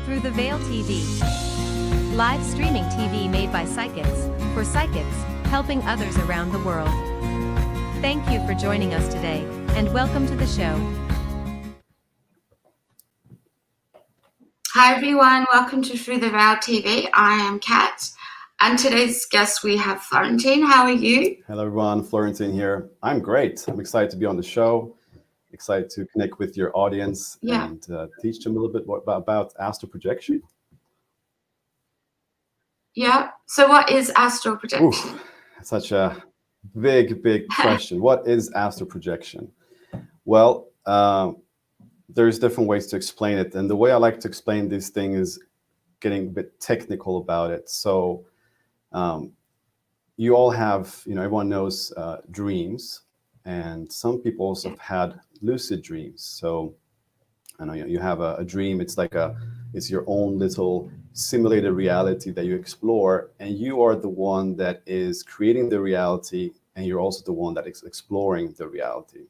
Through the Veil TV. Live streaming TV made by psychics, for psychics, helping others around the world. Thank you for joining us today, and welcome to the show. Hi everyone, welcome to Through the Veil TV. I am Kat, and today's guest we have Florentin. How are you? Hello everyone, Florentin here. I'm great. I'm excited to be on the show. Excited to connect with your audience and teach them a little bit about astral projection. Yeah. So what is astral projection? Ooh, such a big question. What is astral projection? Well, there's different ways to explain it. And the way I like to explain this thing is getting a bit technical about it. So you all have, everyone knows dreams, and some people also have had lucid dreams. So I know you have a dream. It's your own little simulated reality that you explore, and you are the one that is creating the reality, and you're also the one that is exploring the reality.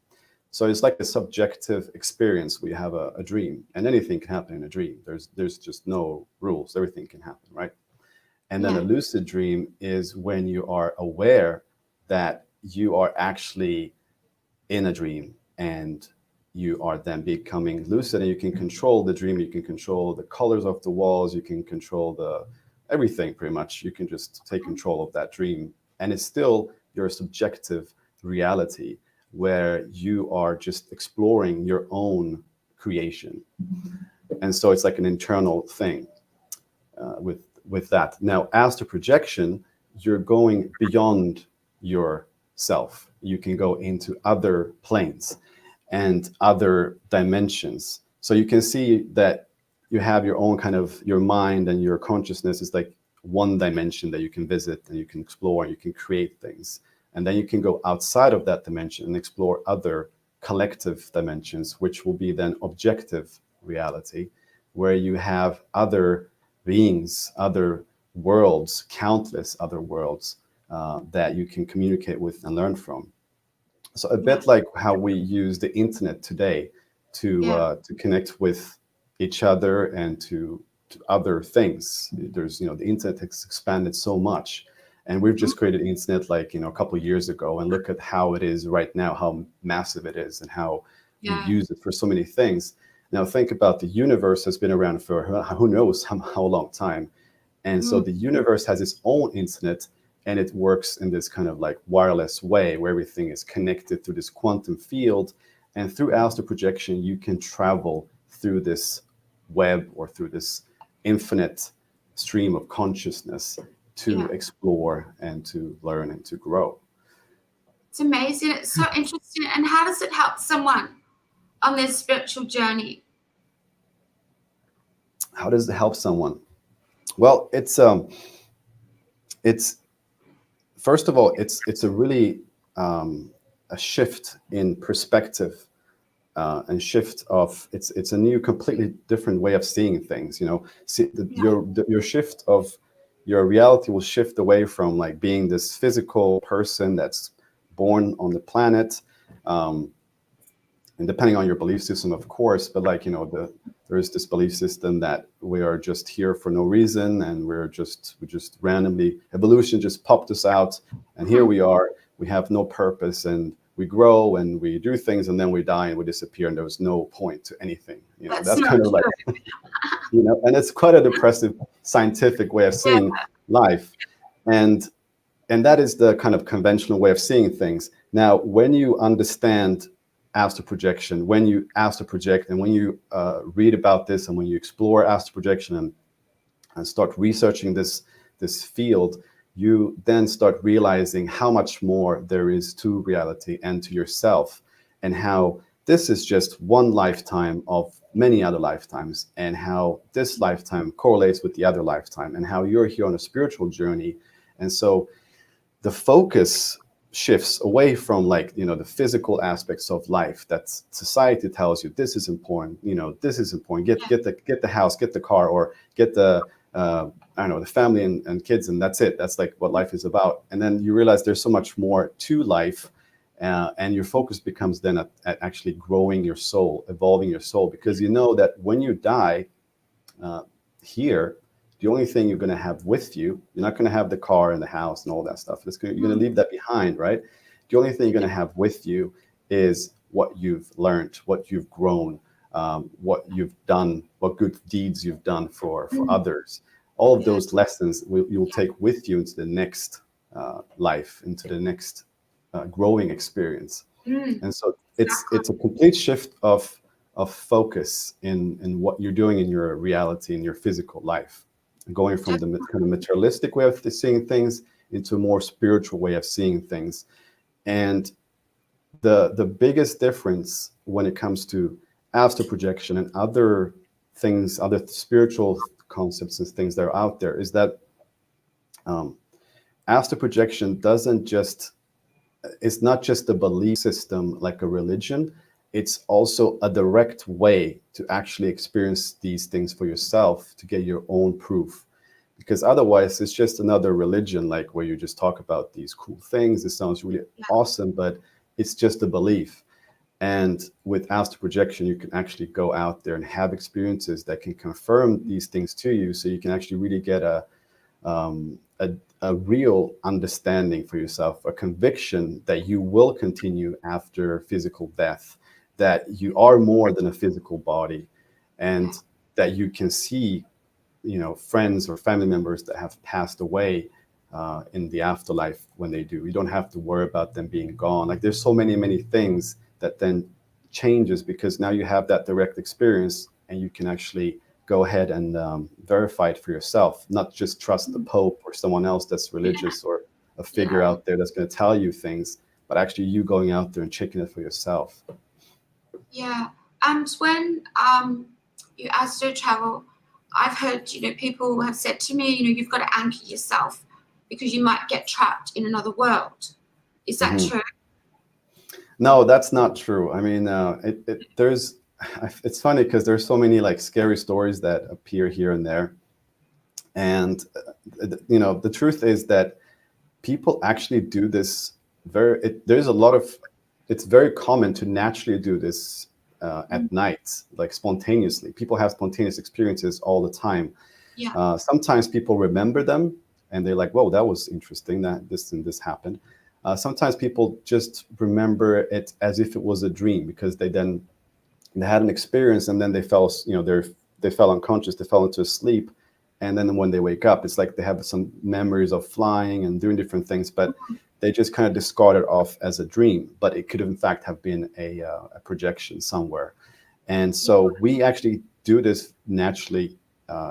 So it's like a subjective experience where you have a dream, and anything can happen in a dream. There's just no rules. Everything can happen, right? And then a Yeah. lucid dream is when you are aware that you are actually in a dream, and you are then becoming lucid, and you can control the dream. You can control the colors of the walls. You can control the everything pretty much. You can just take control of that dream, and it's still your subjective reality where you are just exploring your own creation. And so it's like an internal thing with that. Now, astral projection, you're going beyond yourself. You can go into other planes and other dimensions. So you can see that you have your own kind of, your mind and your consciousness is like one dimension that you can visit and you can explore and you can create things. And then you can go outside of that dimension and explore other collective dimensions, which will be then objective reality, where you have other beings, other worlds, countless other worlds that you can communicate with and learn from. So a Yeah. bit like how we use the internet today Yeah. to connect with each other and to other things. There's, the internet has expanded so much, and we've just created the internet like, a couple of years ago, and look at how it is right now, how massive it is, and how we Yeah. use it for so many things. Now think about the universe has been around for who knows how long time. And so Mm. the universe has its own internet, and it works in this kind of like wireless way where everything is connected through this quantum field. And through astral projection, you can travel through this web or through this infinite stream of consciousness to Yeah. explore and to learn and to grow. It's amazing. It's so interesting. And how does it help someone on their spiritual journey? How does it help someone? Well, it's first of all, it's a really a shift in perspective and shift of it's a new, completely different way of seeing things. Yeah. Your shift of your reality will shift away from like being this physical person that's born on the planet, and depending on your belief system, of course, but like there is this belief system that we are just here for no reason, and we just randomly, evolution just popped us out, and here we are. We have no purpose, and we grow and we do things, and then we die and we disappear, and there was no point to anything. That's That's not kind of like, true. and it's quite a depressive scientific way of Yeah. seeing life, and that is the kind of conventional way of seeing things. Now, when you understand astral projection, when you astral project, and when you read about this, and when you explore astral projection and start researching this field, you then start realizing how much more there is to reality and to yourself, and how this is just one lifetime of many other lifetimes, and how this lifetime correlates with the other lifetime, and how you're here on a spiritual journey. And so the focus shifts away from like the physical aspects of life that society tells you this is important, this is important, get the house, get the car, or get the I don't know, the family and kids, and that's it. That's like what life is about. And then you realize there's so much more to life, and your focus becomes then at actually growing your soul, evolving your soul, because you know that when you die here, the only thing you're going to have with you, you're not going to have the car and the house and all that stuff. You're going to leave that behind, right? The only thing you're going to have with you is what you've learned, what you've grown, what you've done, what good deeds you've done for others. All of Yeah. those lessons you'll take with you into the next life, into the next growing experience. Mm. And so Exactly. it's a complete shift of focus in what you're doing in your reality, in your physical life, going from the kind of materialistic way of seeing things into a more spiritual way of seeing things. And the biggest difference when it comes to astral projection and other things, other spiritual concepts and things that are out there, is that astral projection doesn't just, it's not just a belief system like a religion. It's also a direct way to actually experience these things for yourself, to get your own proof. Because otherwise, it's just another religion, like where you just talk about these cool things. It sounds really awesome, but it's just a belief. And with astral projection, you can actually go out there and have experiences that can confirm these things to you, so you can actually really get um, a real understanding for yourself, a conviction that you will continue after physical death, that you are more than a physical body, and that you can see, you know, friends or family members that have passed away in the afterlife when they do. You don't have to worry about them being gone. Like, there's so many things that then changes, because now you have that direct experience, and you can actually go ahead and verify it for yourself, not just trust the Pope or someone else that's religious or a figure out there that's going to tell you things, but actually you going out there and checking it for yourself. Yeah. And when you astro travel, I've heard, you know, people have said to me, you know, you've got to anchor yourself because you might get trapped in another world. Is that true? No, that's not true. I mean, there's, it's funny because there's so many like scary stories that appear here and there. And, you know, the truth is that people actually do this there's a lot of, it's very common to naturally do this at night, like spontaneously. People have spontaneous experiences all the time. Yeah. Sometimes people remember them and they're like, whoa, that was interesting that this and this happened. Sometimes people just remember it as if it was a dream, because they had an experience and then they fell, you know, they fell unconscious, they fell into sleep. And then when they wake up, it's like they have some memories of flying and doing different things, but they just kind of discard it off as a dream. But it could have, in fact, have been a projection somewhere. And so we actually do this naturally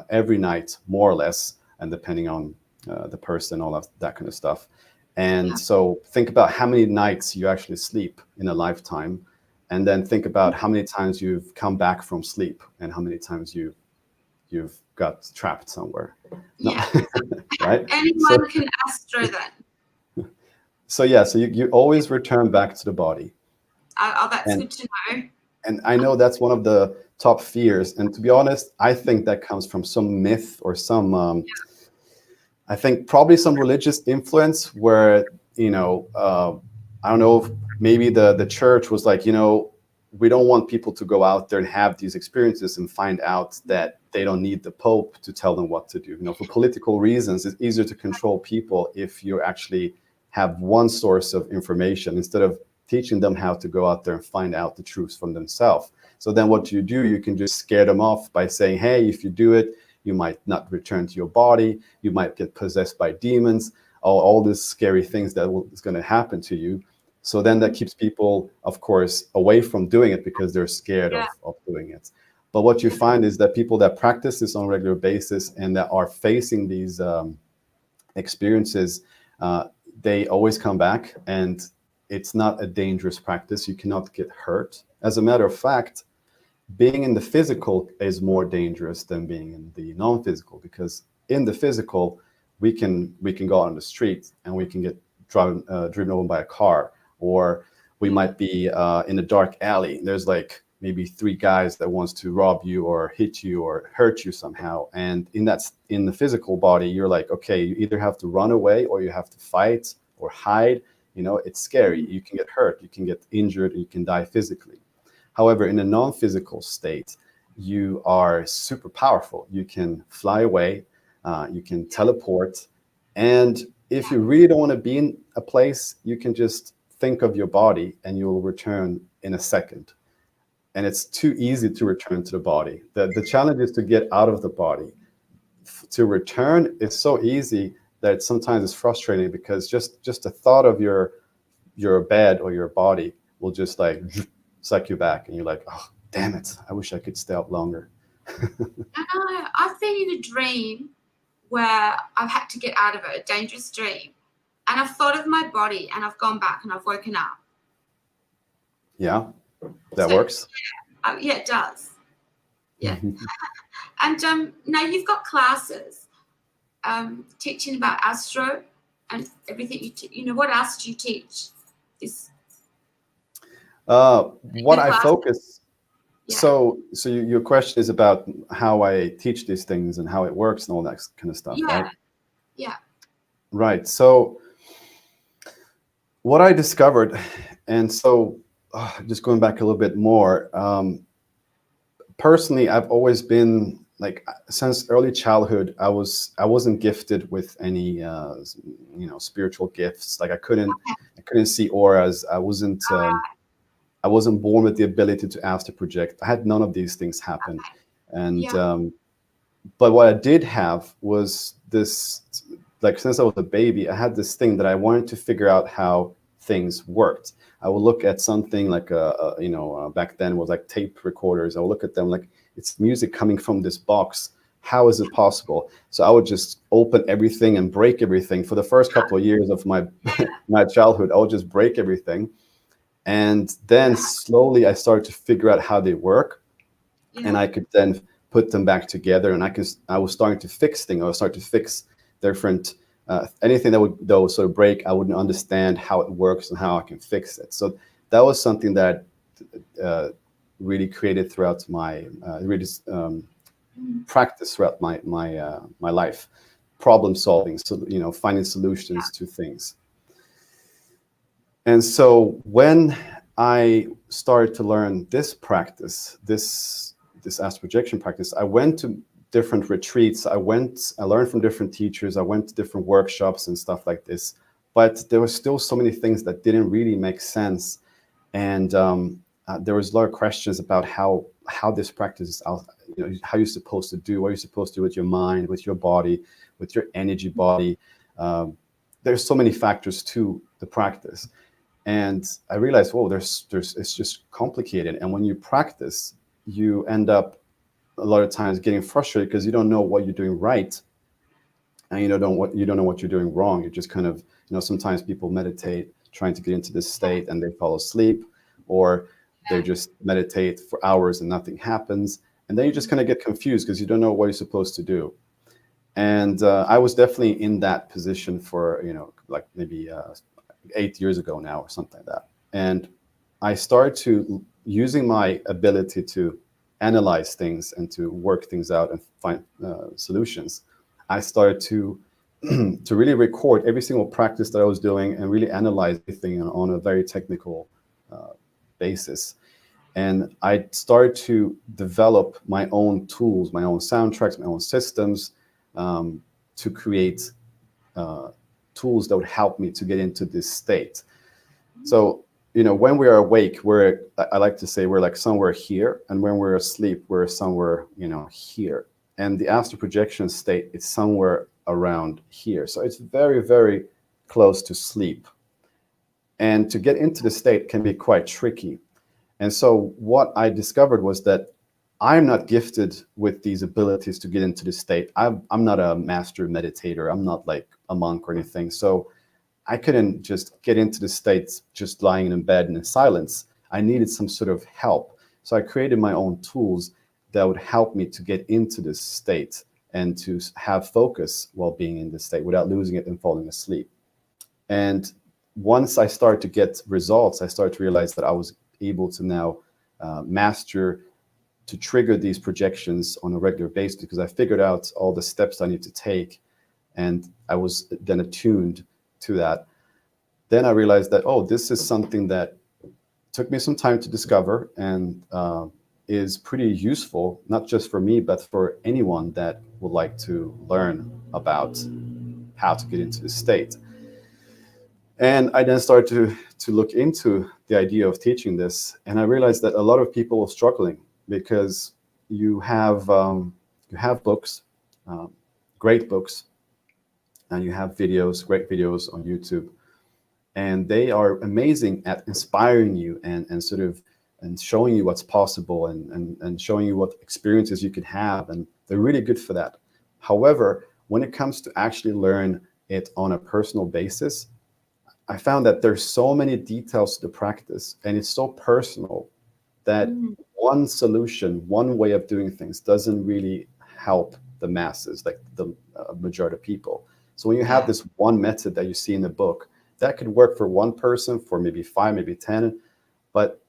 every night, more or less, and depending on the person, all of that kind of stuff. And so think about how many nights you actually sleep in a lifetime, and then think about how many times you've come back from sleep and how many times you've got trapped somewhere. Yeah. Right? Anyone can astro then. So yeah, so you always return back to the body. Oh, that's good to know. And I know that's one of the top fears. And to be honest, I think that comes from some myth or some, I think probably some religious influence where, you know, I don't know, if maybe the church was like, you know, we don't want people to go out there and have these experiences and find out that they don't need the Pope to tell them what to do. You know, for political reasons, it's easier to control people if you actually have one source of information instead of teaching them how to go out there and find out the truths from themselves. So then what you do, you can just scare them off by saying, hey, if you do it, you might not return to your body, you might get possessed by demons, all these scary things that is going to happen to you. So then that keeps people, of course, away from doing it because they're scared of doing it. But what you find is that people that practice this on a regular basis and that are facing these experiences, they always come back, and it's not a dangerous practice. You cannot get hurt. As a matter of fact, being in the physical is more dangerous than being in the non-physical, because in the physical, we can go out on the street and we can get driven over by a car, or we might be in a dark alley. There's like maybe 3 guys that wants to rob you or hit you or hurt you somehow. And in the physical body, you're like, okay, you either have to run away or you have to fight or hide. You know, it's scary. You can get hurt, you can get injured, you can die physically. However, in a non-physical state, you are super powerful. You can fly away, you can teleport. And if you really don't want to be in a place, you can just think of your body and you'll return in a second. And it's too easy to return to the body. The challenge is to get out of the body. To return, it's so easy that sometimes it's frustrating, because just the thought of your bed or your body will just like suck you back, and you're like, oh, damn it, I wish I could stay up longer. I've been in a dream where I've had to get out of it, a dangerous dream, and I've thought of my body and I've gone back and I've woken up. Yeah, that works. Yeah, it does. Yeah. And now you've got classes teaching about astro and everything you know, what else do you teach? This What I class? focus. Yeah. So your question is about how I teach these things and how it works and all that kind of stuff, Yeah. right? Yeah. Right. So what I discovered, and so just going back a little bit more, personally, I've always been like, since early childhood, I wasn't gifted with any spiritual gifts. Like I couldn't see auras. I wasn't born with the ability to astral project. I had none of these things happen. And Yeah. but what I did have was this, like since I was a baby, I had this thing that I wanted to figure out how things worked. I would look at something like back then was like tape recorders. I would look at them like, it's music coming from this box. How is it possible? So I would just open everything and break everything. For the first couple of years of my my childhood, I would just break everything. And then slowly I started to figure out how they work, and I could then put them back together, and I was starting to fix things. I was starting to fix different anything that would sort of break. I wouldn't understand how it works and how I can fix it. So that was something that really created throughout my practice throughout my life, problem solving. So finding solutions to things. And so when I started to learn this practice, this astral projection practice, I went to different retreats. I learned from different teachers. I went to different workshops and stuff like this. But there were still so many things that didn't really make sense. And there was a lot of questions about how this practice is, how you're supposed to do, what you're supposed to do with your mind, with your body, with your energy body. There's so many factors to the practice. And I realized, whoa, it's just complicated. And when you practice, you end up a lot of times getting frustrated because you don't know what you're doing right, and you don't know what you're doing wrong. You're just kind of, sometimes people meditate trying to get into this state and they fall asleep, or they just meditate for hours and nothing happens, and then you just kind of get confused because you don't know what you're supposed to do. And I was definitely in that position for like maybe 8 years ago now or something like that. And I started to using my ability to analyze things and to work things out and find solutions. I started to to really record every single practice that I was doing and really analyze everything on a very technical basis. And I started to develop my own tools, my own soundtracks, my own systems to create tools that would help me to get into this state. So, when we are awake, I like to say we're like somewhere here, and when we're asleep, we're somewhere, here. And the astral projection state is somewhere around here. So it's very, very close to sleep. And to get into the state can be quite tricky. And so what I discovered was that I'm not gifted with these abilities to get into the state. I'm not a master meditator. I'm not like a monk or anything. So I couldn't just get into the state just lying in bed in silence. I needed some sort of help. So I created my own tools that would help me to get into this state and to have focus while being in this state without losing it and falling asleep. And once I started to get results, I started to realize that I was able to now master to trigger these projections on a regular basis, because I figured out all the steps I need to take, and I was then attuned to that. Then I realized that, this is something that took me some time to discover and is pretty useful, not just for me, but for anyone that would like to learn about how to get into this state. And I then started to look into the idea of teaching this, and I realized that a lot of people are struggling because you have books, great books, and you have great videos on YouTube, and they are amazing at inspiring you and sort of and showing you what's possible and showing you what experiences you could have, and they're really good for that. However, when it comes to actually learn it on a personal basis, I found that there's so many details to the practice, and it's so personal that one solution, one way of doing things doesn't really help the masses, like the majority of people. So when you have this one method that you see in the book, that could work for one person, for maybe 5, maybe 10, but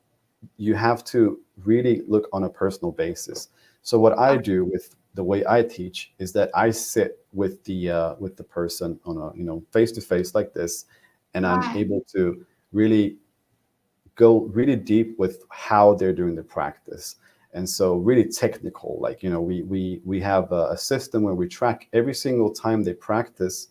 you have to really look on a personal basis. So what I do with the way I teach is that I sit with the person on a face to face like this, and I'm able to really go really deep with how they're doing the practice. And so really technical, like, we have a system where we track every single time they practice.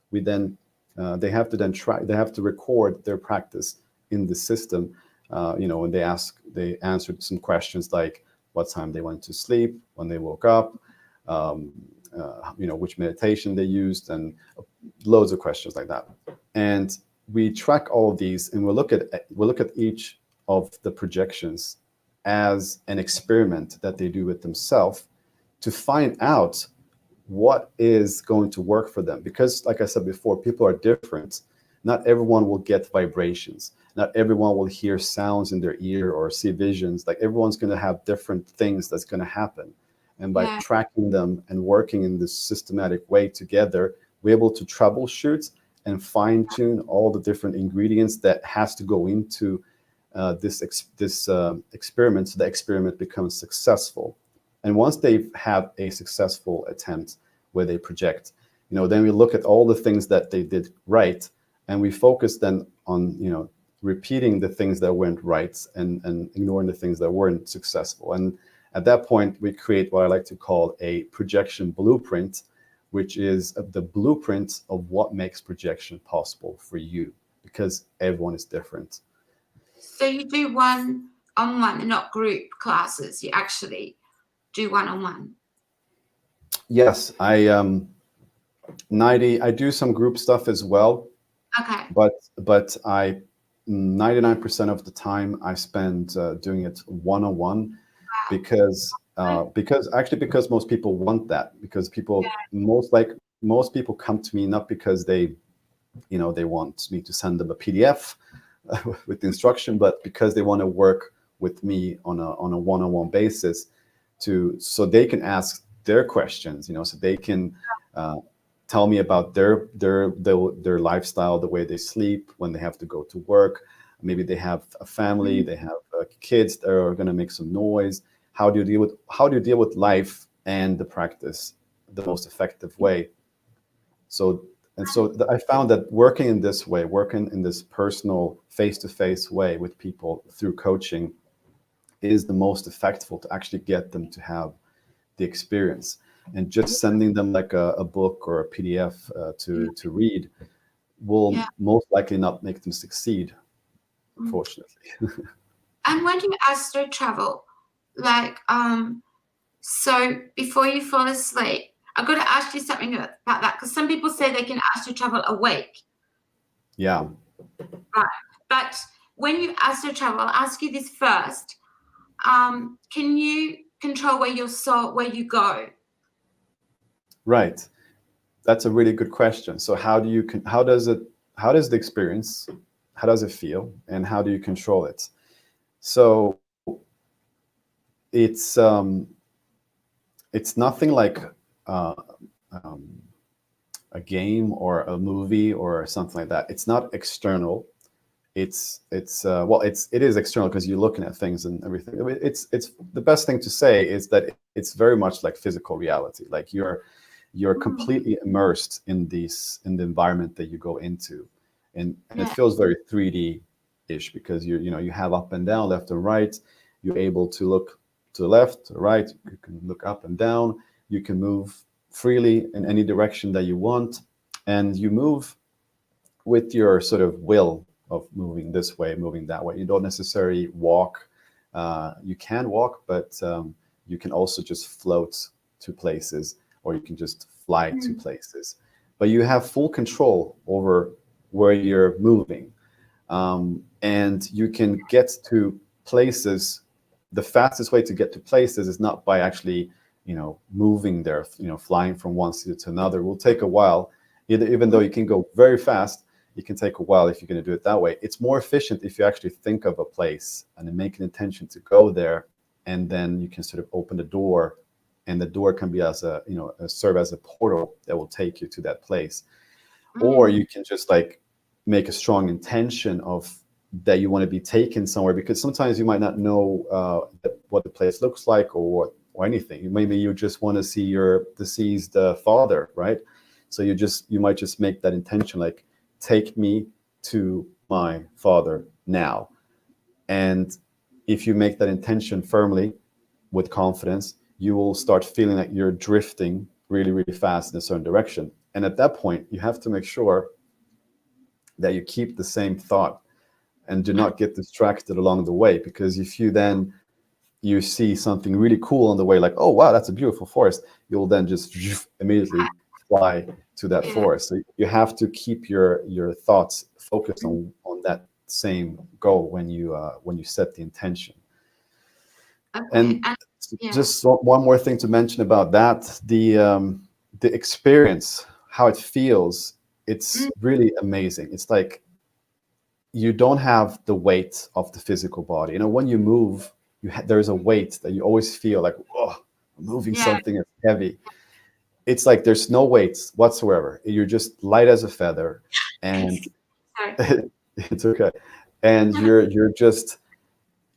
We then they have to record their practice in the system. When they answered some questions like what time they went to sleep, when they woke up, which meditation they used, and loads of questions like that. And we track all of these, and we'll look at each of the projections as an experiment that they do with themselves to find out what is going to work for them. Because, like I said before, people are different. Not everyone will get vibrations. Not everyone will hear sounds in their ear or see visions. Like, everyone's going to have different things that's going to happen. And by tracking them and working in this systematic way together, we're able to troubleshoot and fine-tune all the different ingredients that has to go into this experiment, so the experiment becomes successful. And once they have a successful attempt where they project, then we look at all the things that they did right, and we focus then on repeating the things that went right and ignoring the things that weren't successful. And at that point, we create what I like to call a projection blueprint, which is the blueprint of what makes projection possible for you, because everyone is different. So you do one-on-one and not group classes. You actually do one-on-one. Yes, I do some group stuff as well. Okay. But I 99% of the time I spend doing it one-on-one, because most people want that. Because most people come to me not because they want me to send them a PDF with the instruction, but because they want to work with me on a one-on-one basis, so they can ask their questions, so they can tell me about their lifestyle, the way they sleep, when they have to go to work. Maybe they have a family, they have kids that are going to make some noise. How do you deal with life and the practice the most effective way? So I found that working in this way, working in this personal face-to-face way with people through coaching, is the most effective to actually get them to have the experience. And just sending them like a book or a PDF to read will most likely not make them succeed, unfortunately. And when you astral travel, like, so before you fall asleep, I've got to ask you something about that, because some people say they can astral travel awake. Yeah. Right. But when you astral travel, I'll ask you this first. Can you control where you go? Right. That's a really good question. So how does the experience, how does it feel, and how do you control it? So it's nothing like a game or a movie or something like that. It's not external. It is external because you're looking at things and everything. It's the best thing to say is that it's very much like physical reality. Like you're completely immersed in the environment that you go into, and it feels very 3D-ish, because you have up and down, left and right. You're able to look to the left, to the right. You can look up and down. You can move freely in any direction that you want, and you move with your sort of will of moving this way, moving that way. You don't necessarily walk. You can walk, but you can also just float to places, or you can just fly to places. But you have full control over where you're moving, and you can get to places. The fastest way to get to places is not by actually, moving there, flying from one city to another. It will take a while. Even though you can go very fast, it can take a while if you're going to do it that way. It's more efficient if you actually think of a place and then make an intention to go there, and then you can sort of open the door, and the door can be serve as a portal that will take you to that place. or you can just like make a strong intention of that you want to be taken somewhere, because sometimes you might not know what the place looks like or anything. Maybe you just want to see your deceased father, right? So you might just make that intention, like, take me to my father now. And if you make that intention firmly with confidence, you will start feeling like you're drifting really, really fast in a certain direction. And at that point, you have to make sure that you keep the same thought and do not get distracted along the way. Because if you see something really cool on the way, like, oh wow, that's a beautiful forest, you'll then just immediately fly to that forest. So you have to keep your thoughts focused on that same goal when you set the intention. Okay. And yeah. just one more thing to mention about that, the experience, how it feels, it's really amazing. It's like you don't have the weight of the physical body. You know, when you move, there's a weight that you always feel like, oh, I'm moving something that's heavy. It's like there's no weights whatsoever. You're just light as a feather, and it's okay. And you're just,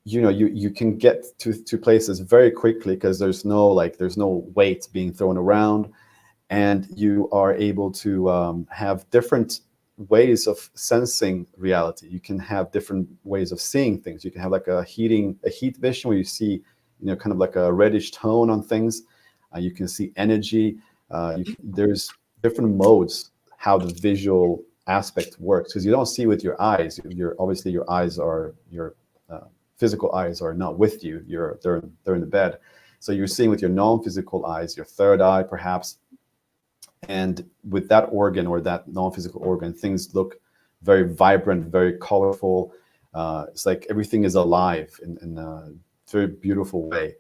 you know, you can get to places very quickly because there's no weight being thrown around, and you are able to have different ways of sensing reality. You can have different ways of seeing things. You can have like a heat vision, where you see, you know, kind of like a reddish tone on things. You can see energy. There's different modes how the visual aspect works, because you don't see with your eyes. Obviously your eyes are your physical eyes are not with you. They're in the bed. So you're seeing with your non-physical eyes, your third eye perhaps. And with that organ, or that non-physical organ, things look very vibrant, very colorful. It's like everything is alive in a very beautiful way.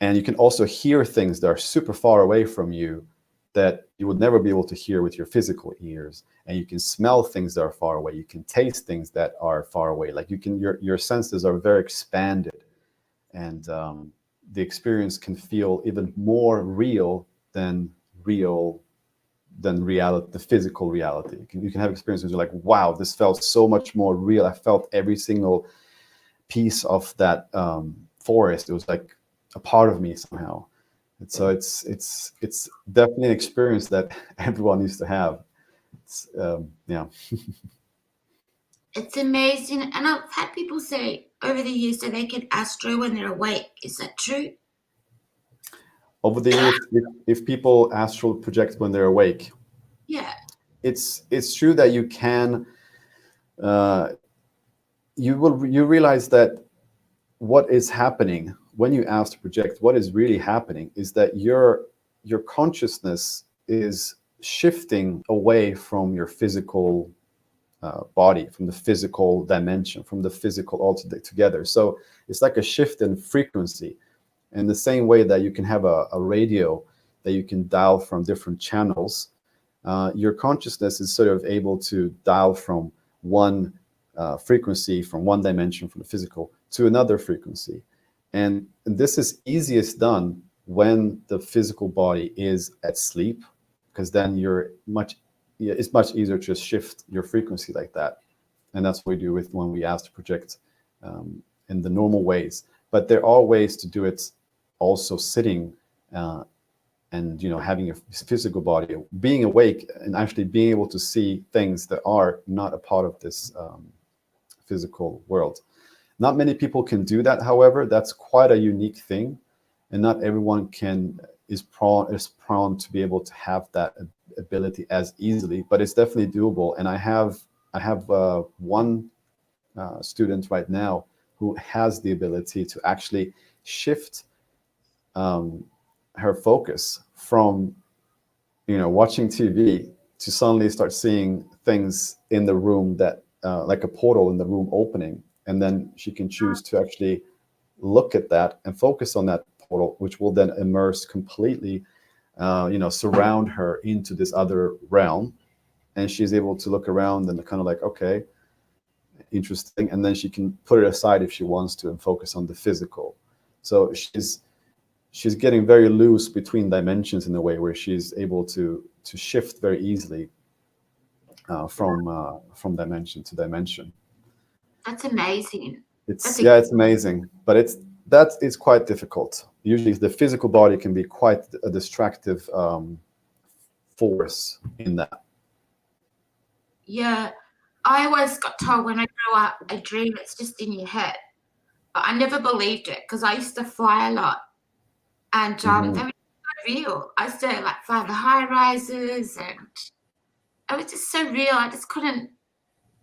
And you can also hear things that are super far away from you that you would never be able to hear with your physical ears. And you can smell things that are far away. You can taste things that are far away. Like your senses are very expanded, and the experience can feel even more real than reality, the physical reality. You can have experiences where you're like, wow, this felt so much more real. I felt every single piece of that forest. It was like a part of me somehow. And so it's definitely an experience that everyone needs to have. Yeah. It's amazing. And I've had people say over the years that they can astro when they're awake. Is that true? Over the years, if people astral project when they're awake, Yeah. it's true that you can. You realize that what is happening when you astral project, what is really happening is that your consciousness is shifting away from your physical body, from the physical dimension, from the physical altogether. So it's like a shift in frequency. In the same way that you can have a radio that you can dial from different channels, your consciousness is sort of able to dial from one frequency, from one dimension, from the physical, to another frequency. And this is easiest done when the physical body is at sleep, because then it's much easier to just shift your frequency like that. And that's what we do when we astral project in the normal ways. But there are ways to do it also sitting and, you know, having a physical body, being awake, and actually being able to see things that are not a part of this physical world. Not many people can do that, however. That's quite a unique thing, and not everyone is prone to be able to have that ability as easily, but it's definitely doable. And I have one student right now who has the ability to actually shift her focus from, you know, watching TV to suddenly start seeing things in the room that like a portal in the room opening, and then she can choose to actually look at that and focus on that portal, which will then immerse completely, you know, surround her into this other realm. And she's able to look around and kind of like, okay, interesting. And then she can put it aside if she wants to and focus on the physical. So she's getting very loose between dimensions in a way where she's able to shift very easily from dimension to dimension. That's amazing. It's amazing, but it's quite difficult. Usually, the physical body can be quite a distractive force in that. Yeah, I always got told when I grow up, a dream, it's just in your head. But I never believed it because I used to fly a lot, and they were not real. I used to like fly the high rises, and it was just so real. I just couldn't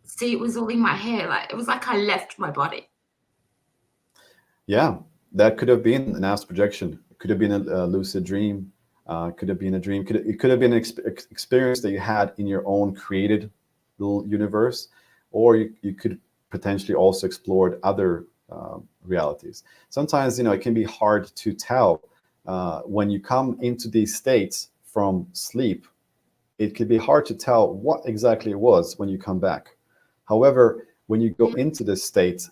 see it was all in my head. Like it was like I left my body. Yeah, that could have been an astral projection. It could have been a lucid dream. Could have been a dream. It could have been an experience that you had in your own created little universe, or you could potentially also explore other realities. Sometimes, it can be hard to tell when you come into these states from sleep. It could be hard to tell what exactly it was when you come back. However, when you go into this state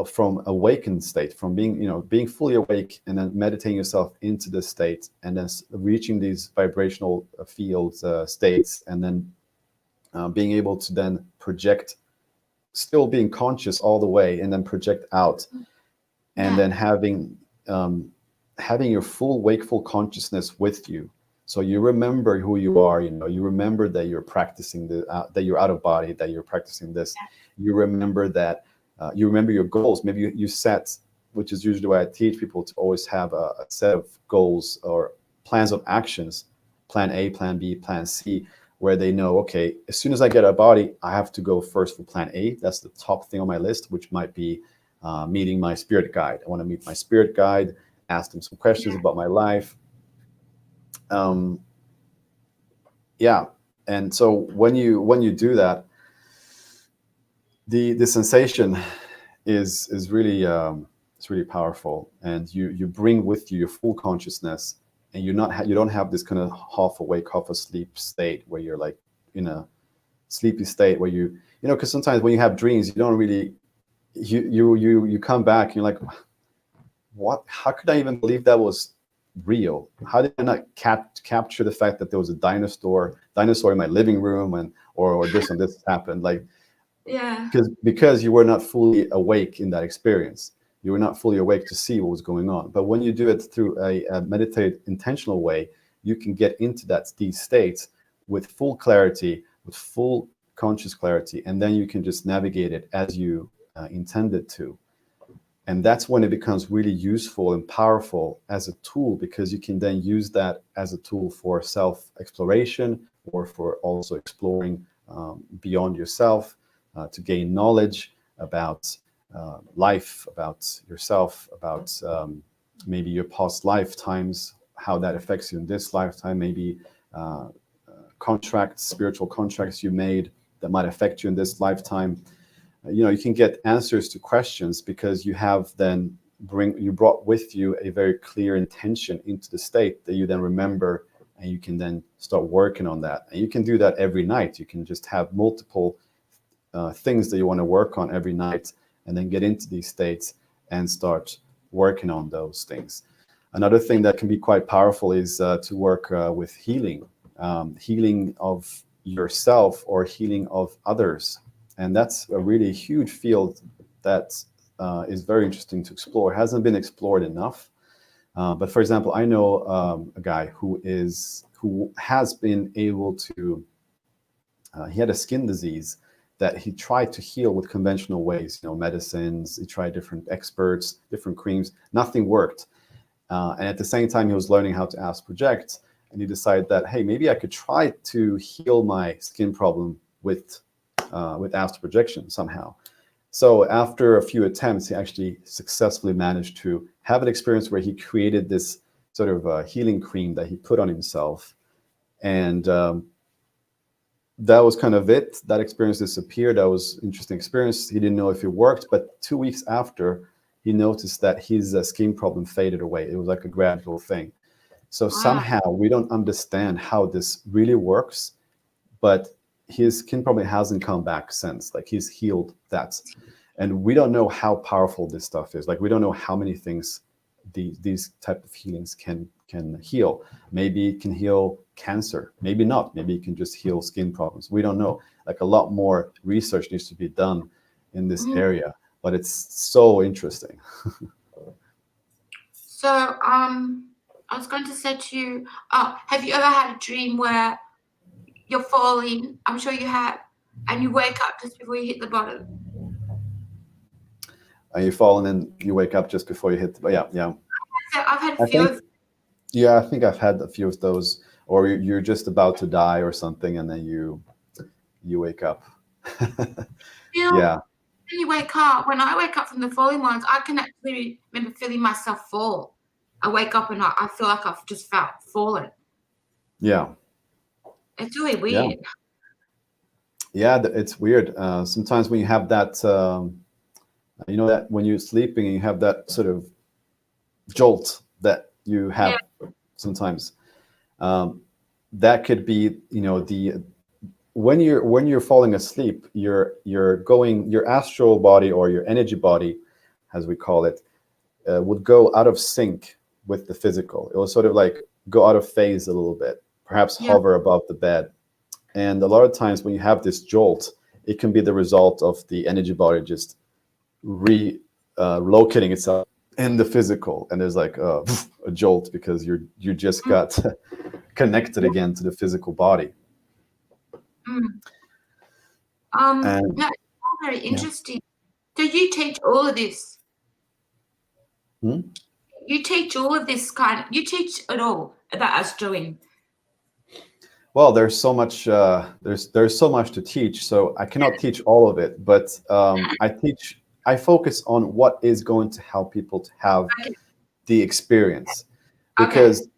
from awakened state, from being fully awake, and then meditating yourself into this state, and then reaching these vibrational fields, states, and then being able to then project, still being conscious all the way, and then project out, and then having your full wakeful consciousness with you. So you remember who you are, you remember that you're practicing that you're out of body, that you're practicing this. You remember that you remember your goals. Maybe you set, which is usually why I teach people to always have a set of goals or plans of actions, plan A, plan B, plan C, where they know, okay, as soon as I get a body, I have to go first for plan A. That's the top thing on my list, which might be meeting my spirit guide. I want to meet my spirit guide, ask them some questions about my life. And so when you do that, the sensation is really it's really powerful, and you bring with you your full consciousness, and you don't have this kind of half awake, half asleep state where you're like in a sleepy state where because sometimes when you have dreams, you don't really you come back and you're like, what? How could I even believe that was real? How did I not capture the fact that there was a dinosaur in my living room, or this and this happened? Like, because you were not fully awake in that experience. You were not fully awake to see what was going on. But when you do it through a meditative, intentional way, you can get into these states with full clarity, with full conscious clarity, and then you can just navigate it as you intended to. And that's when it becomes really useful and powerful as a tool, because you can then use that as a tool for self-exploration, or for also exploring beyond yourself, to gain knowledge about life, about yourself, about maybe your past lifetimes, how that affects you in this lifetime, maybe spiritual contracts you made that might affect you in this lifetime. You can get answers to questions because you have then brought with you a very clear intention into the state that you then remember, and you can then start working on that. And you can do that every night. You can just have multiple things that you want to work on every night, and then get into these states and start working on those things. Another thing that can be quite powerful is to work with healing of yourself or healing of others. And that's a really huge field that is very interesting to explore. It hasn't been explored enough. But for example, I know a guy who has been able to, he had a skin disease that he tried to heal with conventional ways, medicines. He tried different experts, different creams. Nothing worked. And at the same time, he was learning how to astral project. And he decided that, hey, maybe I could try to heal my skin problem with astral projection somehow. So after a few attempts, he actually successfully managed to have an experience where he created this sort of healing cream that he put on himself. And that was kind of it. That experience disappeared. That was an interesting experience. He didn't know if it worked, but 2 weeks after, he noticed that his skin problem faded away. It was like a gradual thing. So somehow we don't understand how this really works, but his skin problem hasn't come back since. Like, he's healed that. And we don't know how powerful this stuff is. Like, we don't know how many things these type of healings can heal. Maybe it can heal cancer. Maybe not. Maybe it can just heal skin problems. We don't know. Like a lot more research needs to be done in this area, but it's so interesting. So, I was going to say to you, have you ever had a dream where you're falling? I'm sure you have, and you wake up just before you hit the bottom. And you fall and then you wake up just before you hit the, yeah. So I've had a I few think, of. yeah, I think I've had a few of those, or you're just about to die or something, and then you wake up. Yeah. When you wake up, when I wake up from the falling ones, I can actually remember feeling myself fall. I wake up and I feel like I've just fallen. Yeah. It's really weird. Yeah, it's weird. Sometimes when you have that, you know, that when you're sleeping and you have that sort of jolt that you have sometimes, that could be, you know, when you're falling asleep, your astral body, or your energy body, as we call it, would go out of sync with the physical. It will sort of like go out of phase a little bit, perhaps hover above the bed. And a lot of times when you have this jolt, it can be the result of the energy body just locating itself in the physical, and there's like a jolt because you just got connected again to the physical body. That's very interesting. So you teach all of this? You teach all of this you teach it all about astral? Well, there's so much there's so much to teach, so I cannot teach all of it, but I focus on what is going to help people to have the experience, because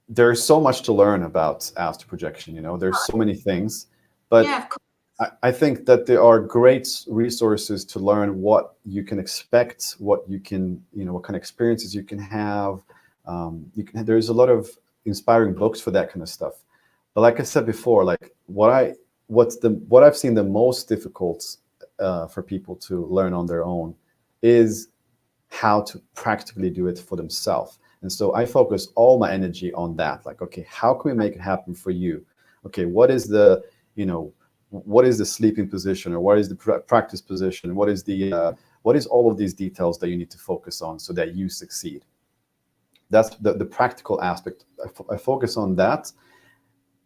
there's so much to learn about astral projection. You know, there's so many things, but I think that there are great resources to learn what you can expect, what you can, you know, what kind of experiences you can have. There's a lot of inspiring books for that kind of stuff. But like I said before, like what I've seen the most difficult for people to learn on their own is how to practically do it for themselves. And so I focus all my energy on that. Like, okay, how can we make it happen for you? Okay, what is the sleeping position, or what is the practice position? What is all of these details that you need to focus on so that you succeed? That's the practical aspect. I focus on that.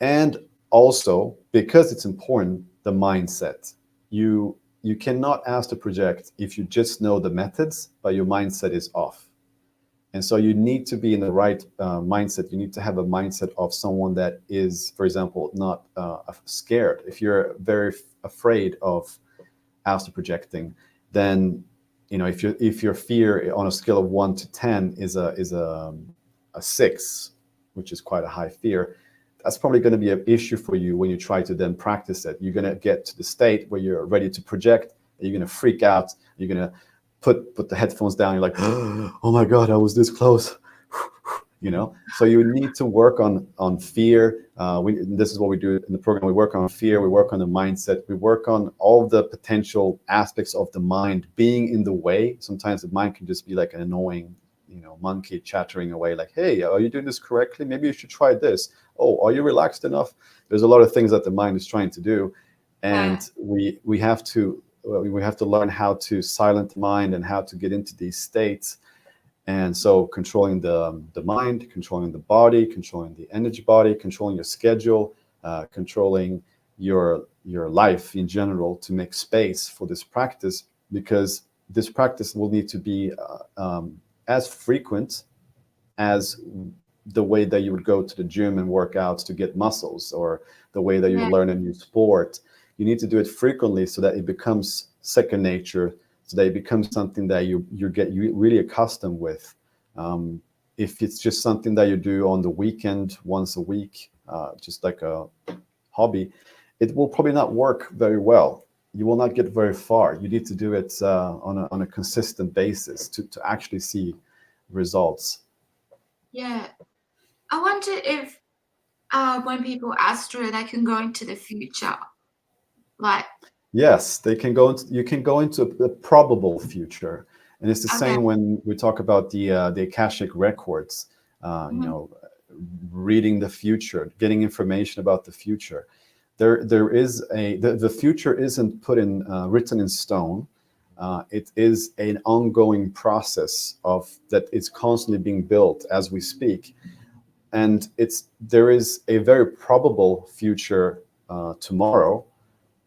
And also, because it's important, the mindset. You cannot ask to project if you just know the methods, but your mindset is off. And so you need to be in the right mindset. You need to have a mindset of someone that is, for example, not scared. If you're very afraid of astral projecting, then, you know, if your fear on a scale of 1 to 10 is a 6, which is quite a high fear, that's probably going to be an issue for you when you try to then practice it. You're going to get to the state where you're ready to project, and you're going to freak out. You're going to put the headphones down. You're like, oh my God, I was this close. You know, so you need to work on fear. This is what we do in the program. We work on fear. We work on the mindset. We work on all the potential aspects of the mind being in the way. Sometimes the mind can just be like an annoying, you know, monkey chattering away. Like, hey, are you doing this correctly? Maybe you should try this. Oh, are you relaxed enough? There's a lot of things that the mind is trying to do, and we have to learn how to silence the mind and how to get into these states. And so controlling the mind, controlling the body, controlling the energy body, controlling your schedule, controlling your life in general, to make space for this practice, because this practice will need to be as frequent as the way that you would go to the gym and work out to get muscles, or the way that you would learn a new sport. You need to do it frequently so that it becomes second nature, so that it becomes something that you get really accustomed with. If it's just something that you do on the weekend, once a week, just like a hobby, it will probably not work very well. You will not get very far. You need to do it on a consistent basis to actually see results. Yeah. I wonder if when people astral, they can go into the future. Like, yes, they can go into. You can go into the probable future, and it's the same when we talk about the Akashic records. You know, reading the future, getting information about the future. There is the future isn't put in written in stone. It is an ongoing process of that is constantly being built as we speak, and there is a very probable future tomorrow,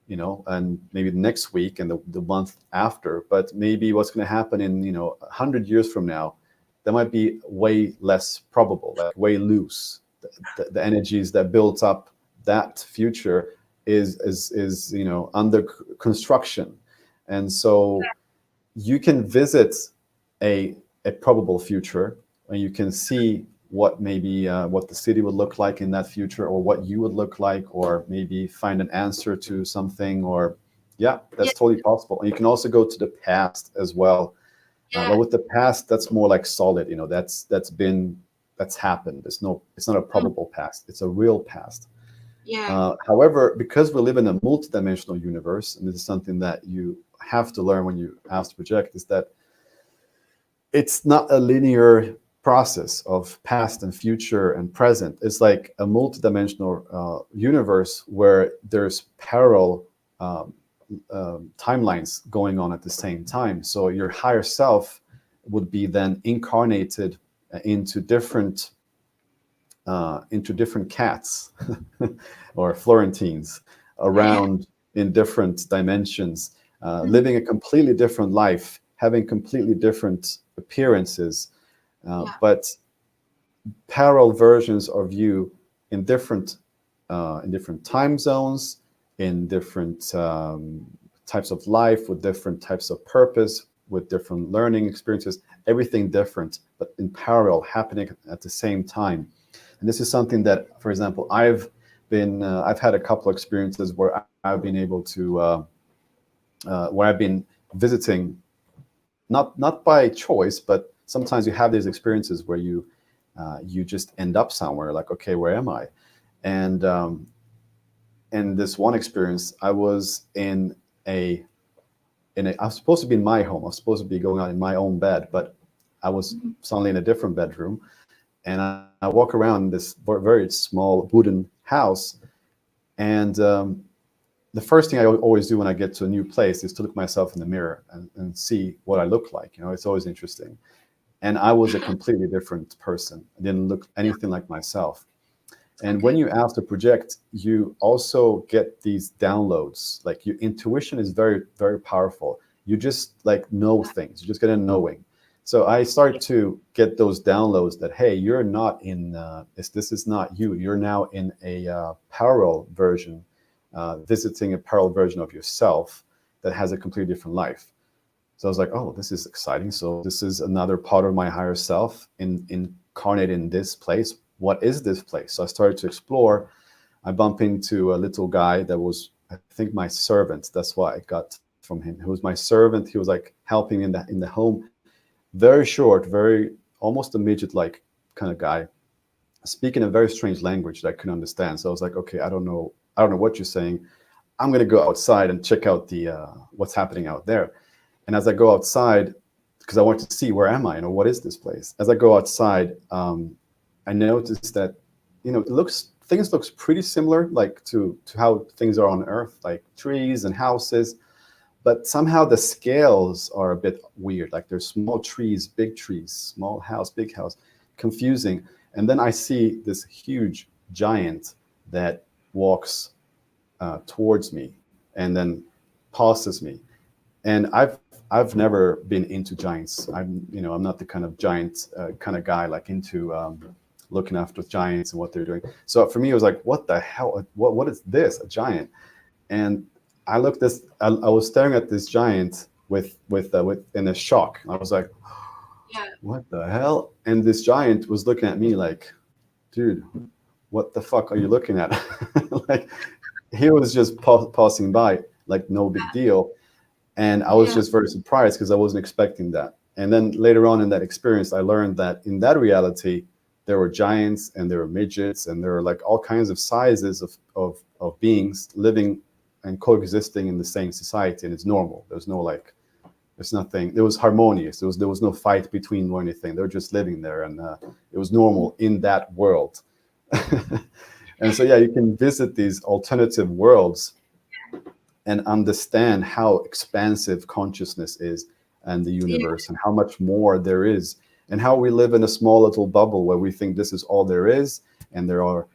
you know, and maybe next week and the month after. But maybe what's going to happen in 100 years from now, that might be way less probable, like way loose. The energies that built up that future is under construction, and so you can visit a probable future, and you can see what maybe what the city would look like in that future, or what you would look like, or maybe find an answer to something, or that's totally possible. And you can also go to the past as well. But with the past, that's more like solid, that's happened. It's not a probable past, it's a real past. However, because we live in a multidimensional universe, and this is something that you have to learn when you astral project, is that it's not a linear process of past and future and present. It's like a multidimensional universe where there's parallel timelines going on at the same time. So your higher self would be then incarnated into different cats or Florentines around in different dimensions, living a completely different life, having completely different appearances, but parallel versions of you in different time zones, in different types of life, with different types of purpose, with different learning experiences, everything different, but in parallel, happening at the same time. And this is something that, for example, I've had a couple of experiences where I've been able to, where I've been visiting, not by choice, but sometimes you have these experiences where you just end up somewhere, like, okay, where am I? And in this one experience, I was I was supposed to be in my home. I was supposed to be going out in my own bed, but I was suddenly in a different bedroom. And I walk around this very small wooden house. And the first thing I always do when I get to a new place is to look myself in the mirror and see what I look like. It's always interesting. And I was a completely different person. I didn't look anything like myself. And when you astral project, you also get these downloads. Like, your intuition is very, very powerful. You just like know things. You just get a knowing. So I start to get those downloads that, hey, you're not in this is not you. You're now in a parallel version, visiting a parallel version of yourself that has a completely different life. So I was like, oh, this is exciting. So this is another part of my higher self incarnated in this place. What is this place? So I started to explore. I bump into a little guy that was, I think, my servant. That's what I got from him. He was my servant. He was like helping me in the home. Very short, very almost a midget-like kind of guy, speaking a very strange language that I couldn't understand. So I was like, okay, I don't know what you're saying. I'm gonna go outside and check out the what's happening out there. And as I go outside, because I wanted to see, where am I? What is this place? As I go outside, I noticed that things looks pretty similar, like to how things are on Earth, like trees and houses. But somehow the scales are a bit weird. Like, there's small trees, small house, big house, confusing. And then I see this huge giant that walks towards me and then passes me. And I've never been into giants. I'm not the kind of giant kind of guy, like into looking after giants and what they're doing. So for me, it was like, what the hell? What is this? A giant? And I was staring at this giant with in a shock. I was like, what the hell? And this giant was looking at me like, dude, what the fuck are you looking at? Like, he was just passing by, like, no big deal. And I was just very surprised because I wasn't expecting that. And then later on in that experience, I learned that in that reality, there were giants and there were midgets and there were like all kinds of sizes of beings living and coexisting in the same society, and it's normal. There's no like There's nothing. It was harmonious. There was no fight between or anything. They were just living there, and it was normal in that world. And so, yeah, you can visit these alternative worlds and understand how expansive consciousness is and the universe, and how much more there is, and how we live in a small little bubble where we think this is all there is, and there are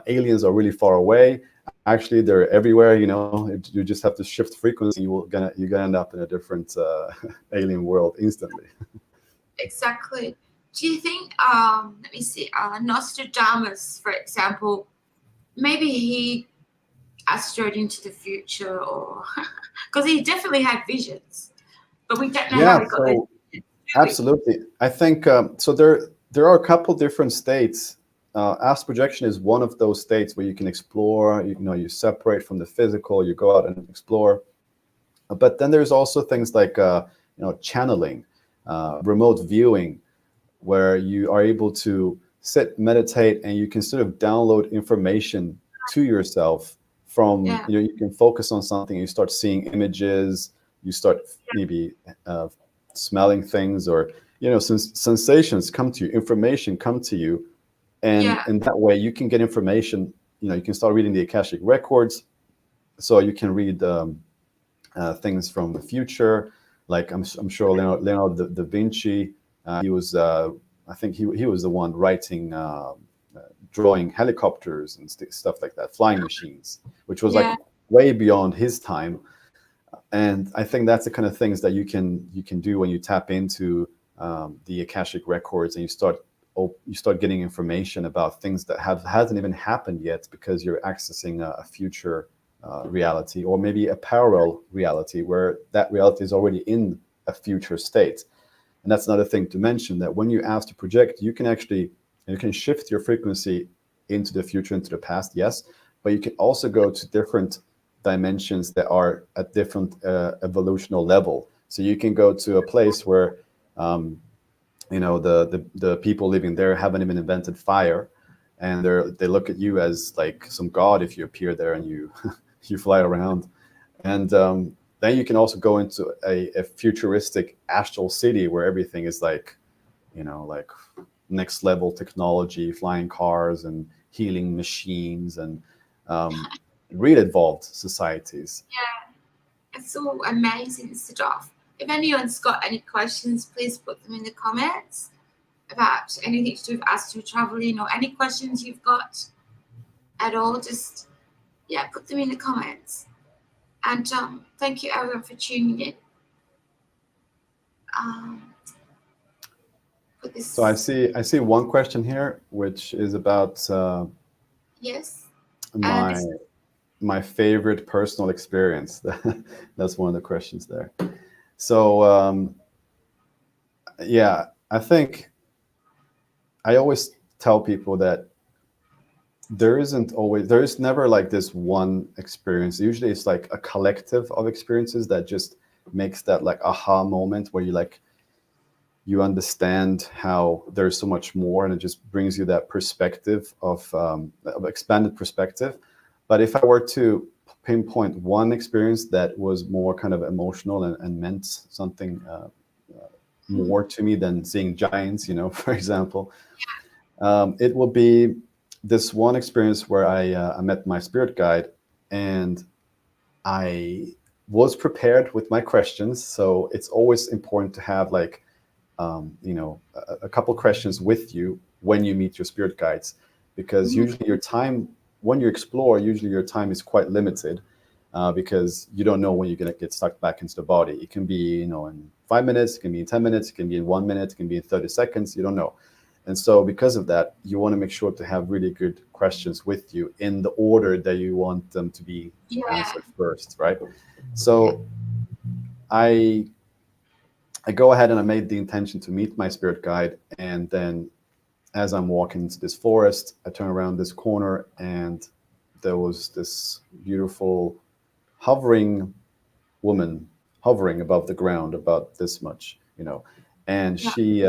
aliens are really far away. Actually, they're everywhere. You just have to shift frequency. You're gonna end up in a different alien world instantly. Exactly. Do you think, let me see, Nostradamus, for example, maybe he astroed into the future, or because he definitely had visions, but we don't know how he got those visions, do we? Absolutely. I think so. There are a couple different states. Astral projection is one of those states where you can explore. You separate from the physical. You go out and explore. But then there's also things like channeling, remote viewing, where you are able to sit, meditate, and you can sort of download information to yourself from, you can focus on something, you start seeing images, you start maybe smelling things, or, sensations come to you, information come to you. And in that way, you can get information, you can start reading the Akashic records. So you can read things from the future. Like I'm sure Leonardo da Vinci, he was, I think he was the one writing, drawing helicopters and stuff like that, flying machines, which was like way beyond his time. And I think that's the kind of things that you can do when you tap into the Akashic records, and you start getting information about things that hasn't even happened yet, because you're accessing a future reality, or maybe a parallel reality where that reality is already in a future state. And that's another thing to mention, that when you ask to project, you can shift your frequency into the future, into the past, yes, but you can also go to different dimensions that are at different evolutional level. So you can go to a place where the people living there haven't even invented fire, and they look at you as like some god if you appear there and you you fly around. And then you can also go into a futuristic astral city where everything is like next level technology, flying cars and healing machines, and really evolved societies. Yeah, it's all amazing stuff. If anyone's got any questions, please put them in the comments about anything to do with astral traveling, or any questions you've got at all. Just put them in the comments. And thank you everyone for tuning in. So I see one question here, which is about my favorite personal experience. That's one of the questions there. So I think I always tell people that there is never like this one experience. Usually it's like a collective of experiences that just makes that like aha moment where you understand how there's so much more, and it just brings you that perspective of expanded perspective. But if I were to pinpoint one experience that was more kind of emotional and meant something more to me than seeing giants, for example, it will be this one experience where I met my spirit guide, and I was prepared with my questions. So it's always important to have like, a couple questions with you when you meet your spirit guides, because usually your time, when you explore, usually your time is quite limited, because you don't know when you're going to get sucked back into the body. It can be, in 5 minutes, it can be in 10 minutes, it can be in 1 minute, it can be in 30 seconds, you don't know. And so because of that, you want to make sure to have really good questions with you in the order that you want them to be answered first, right? So I go ahead and I made the intention to meet my spirit guide. And then as I'm walking into this forest, I turn around this corner, and there was this beautiful hovering woman hovering above the ground, about this much, and she,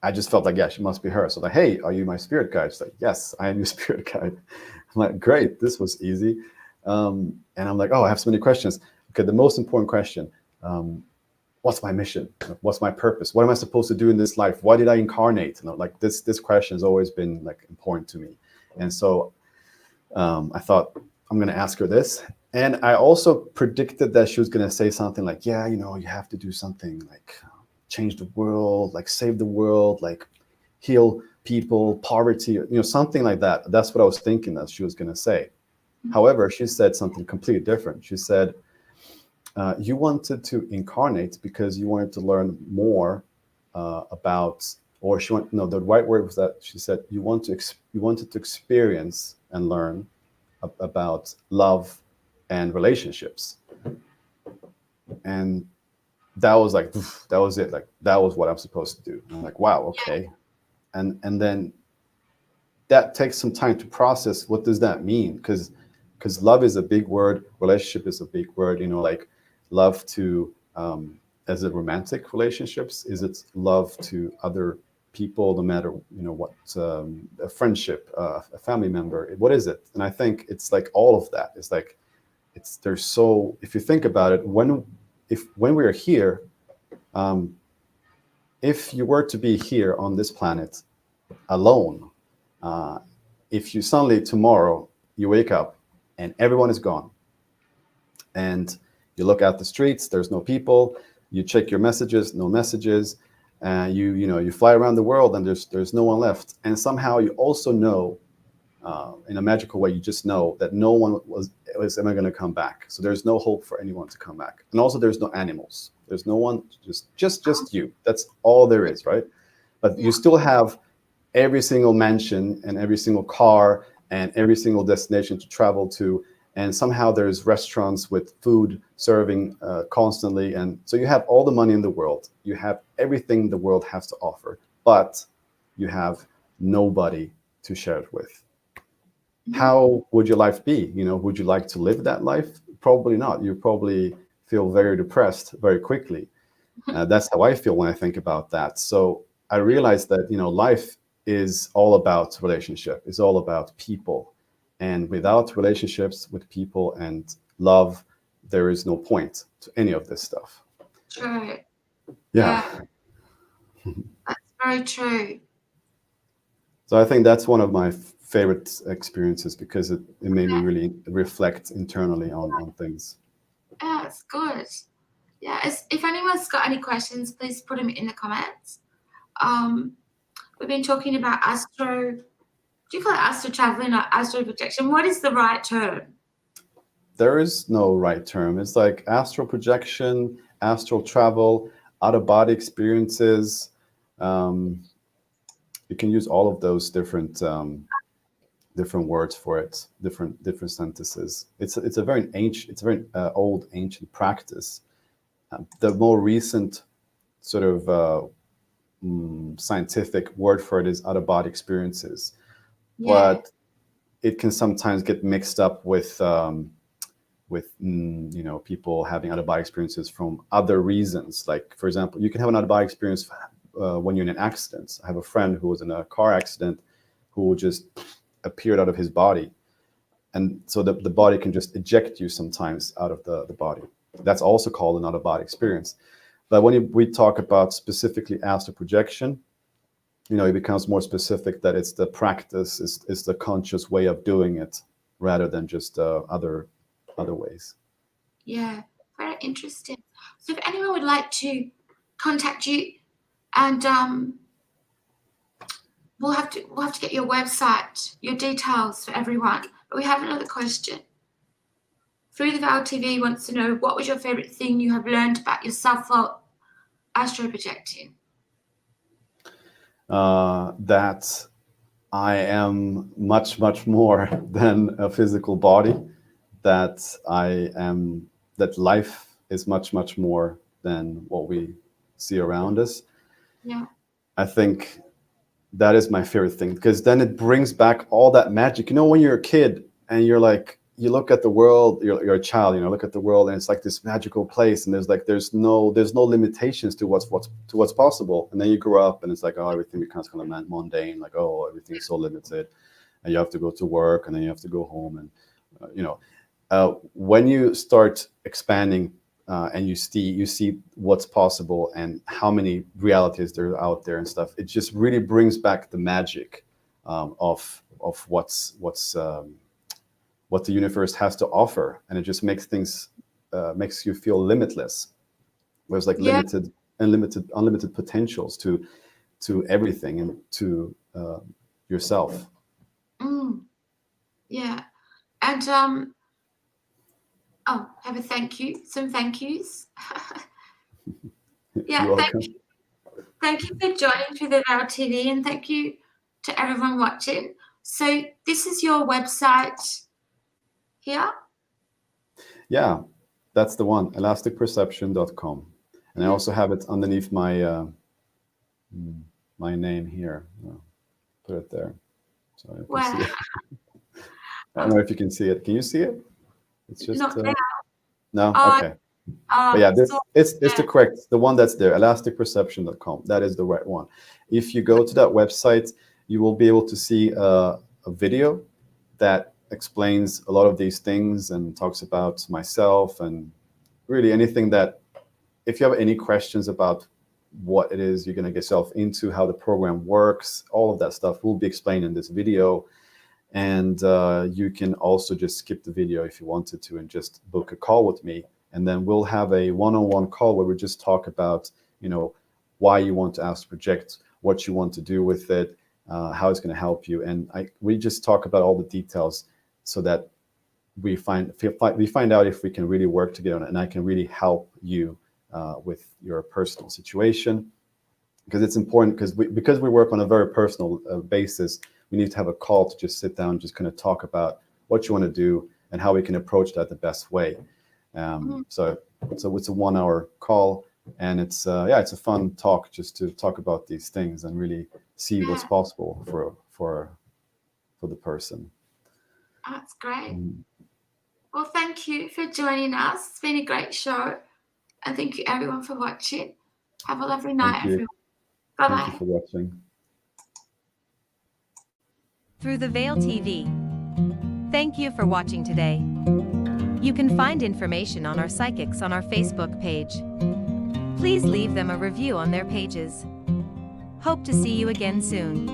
I just felt like, she must be her. So like, hey, are you my spirit guide? She's like, yes, I am your spirit guide. I'm like, great, this was easy. And I'm like, oh, I have so many questions. Okay, the most important question, what's my mission? What's my purpose? What am I supposed to do in this life? Why did I incarnate? Like this question has always been like important to me. And so I thought, I'm going to ask her this. And I also predicted that she was going to say something like, yeah, you have to do something like change the world, like save the world, like heal people, poverty, something like that. That's what I was thinking that she was going to say. However, she said something completely different. She said, you wanted to incarnate because you wanted to learn more about, or the right word was that she said, you wanted to experience and learn about love and relationships. And that was like, that was it. Like, that was what I'm supposed to do. And I'm like, wow, okay. And then that takes some time to process. What does that mean? Because love is a big word. Relationship is a big word, like love to, as a romantic relationships? Is it love to other people, no matter, what, a friendship, a family member? What is it? And I think it's like all of that. It's like, if you think about it, when we are here, if you were to be here on this planet alone, if you suddenly tomorrow you wake up and everyone is gone, and you look out the streets, there's no people, you check your messages, no messages, you fly around the world and there's no one left, and somehow you also know, in a magical way, you just know that no one was ever going to come back. So there's no hope for anyone to come back, and also there's no animals, there's no one, just you. That's all there is, right? But you still have every single mansion and every single car and every single destination to travel to, and somehow there's restaurants with food serving constantly, and so you have all the money in the world, you have everything the world has to offer, but you have nobody to share it with. How would your life be? Would you like to live that life? Probably not. You probably feel very depressed very quickly. That's how I feel when I think about that. So I realized that, life is all about relationship. It's all about people. And without relationships with people and love, there is no point to any of this stuff. True. Yeah. That's very true. So I think that's one of my favorite experiences, because it made me really reflect internally on things. Yeah, it's good. Yeah, if anyone's got any questions, please put them in the comments. We've been talking about do you call it astral traveling or astral projection? What is the right term? There is no right term. It's like astral projection, astral travel, out-of-body experiences. You can use all of those different words for it, different sentences. It's a very old ancient practice. The more recent sort of scientific word for it is out-of-body experiences, but it can sometimes get mixed up with people having out-of-body experiences from other reasons. Like, for example, you can have an out-of-body experience when you're in an accident. I have a friend who was in a car accident who just appeared out of his body, and so the body can just eject you sometimes out of the body. That's also called an out-of-body experience. But when we talk about specifically astral projection, it becomes more specific that it's the practice, is the conscious way of doing it, rather than just other ways. Yeah, very interesting. So if anyone would like to contact you, and we'll have to get your website, your details for everyone. But we have another question. Through the Veil TV wants to know, what was your favorite thing you have learned about yourself while astral projecting? That I am much, much more than a physical body. That life is much, much more than what we see around us. Yeah. I think that is my favorite thing, because then it brings back all that magic. When you're a kid and you're like, you look at the world, you're a child, look at the world, and it's like this magical place, and there's no limitations to what's possible. And then you grow up and it's like, oh, everything becomes kind of mundane, like, oh, everything is so limited, and you have to go to work, and then you have to go home, and when you start expanding and you see what's possible and how many realities there are out there and stuff. It just really brings back the magic of what the universe has to offer, and it just makes things makes you feel limitless. There's like Yeah. unlimited potentials to everything and to yourself. Yeah. And oh, have a thank you. Some thank yous. Yeah, You're welcome. thank you for joining through the Veil TV, and thank you to everyone watching. So this is your website here. Yeah, that's the one, elasticperception.com. And I also have it underneath my my name here. Put it there so you can Wow. see it. I don't know if you can see it. Can you see it? It's just Not now. no. Oh, Okay. But yeah, so- it's the correct, the one that's there, elasticperception.com. That is the right one. If you go to that website, you will be able to see a video that explains a lot of these things and talks about myself and really anything that, if you have any questions about what it is you're going to get yourself into, how the program works, all of that stuff will be explained in this video. And you can also just skip the video if you wanted to and just book a call with me. And then we'll have a one-on-one call where we just talk about, why you want to astral project, what you want to do with it, how it's going to help you. And we just talk about all the details so that we find out if we can really work together and I can really help you with your personal situation. Because it's important, because we work on a very personal basis, we need to have a call to just sit down and just kind of talk about what you want to do and how we can approach that the best way. So it's a 1 hour call, and it's a fun talk just to talk about these things and really see what's possible for the person. That's great. Well, thank you for joining us. It's been a great show, and thank you everyone for watching. Have a lovely night, everyone. Bye bye. Thank you for watching. Through the Veil TV. Thank you for watching today. You can find information on our psychics on our Facebook page. Please leave them a review on their pages. Hope to see you again soon.